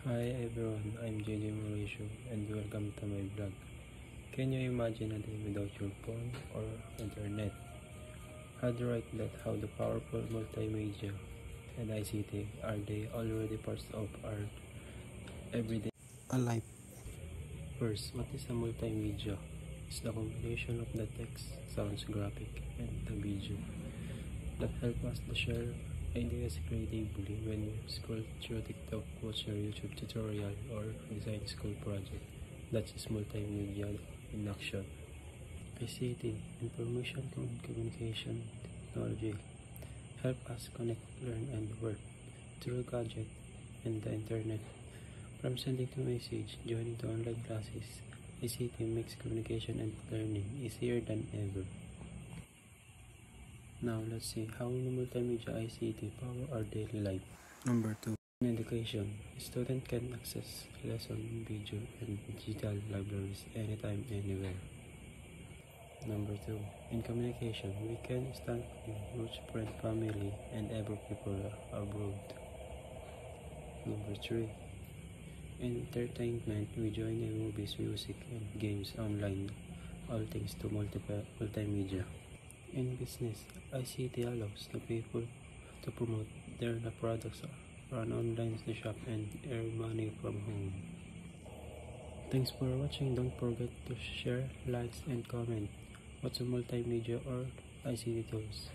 Hi everyone, I'm JJ Mauricio and welcome to my vlog. Can you imagine a day without your phone or internet? I'd write that how the powerful multimedia and ICT are they already parts of our everyday life. First, what is a multimedia? It's the combination of the text, sounds, graphic, and the video that help us to share ideas creatively when you scroll through TikTok, watch your YouTube tutorial, or design school project. That is multimedia in action. ICT, information communication technology, help us connect, learn, and work through gadget and the internet. From sending to message, joining to online classes, ICT makes communication and learning easier than ever. Now let's see how multimedia ICT power our daily life. Number 2. In education, students can access lesson, video, and digital libraries anytime, anywhere. Number 2. In communication, we can instantly reach friends, family, and every people abroad. Number 3. In entertainment, we join in movies, music, and games online, all thanks to multimedia. In business, ICT allows the people to promote their products, run online to shop, and earn money from home. Thanks for watching. Don't forget to share, likes, and comment. What's a multimedia or ICT tools?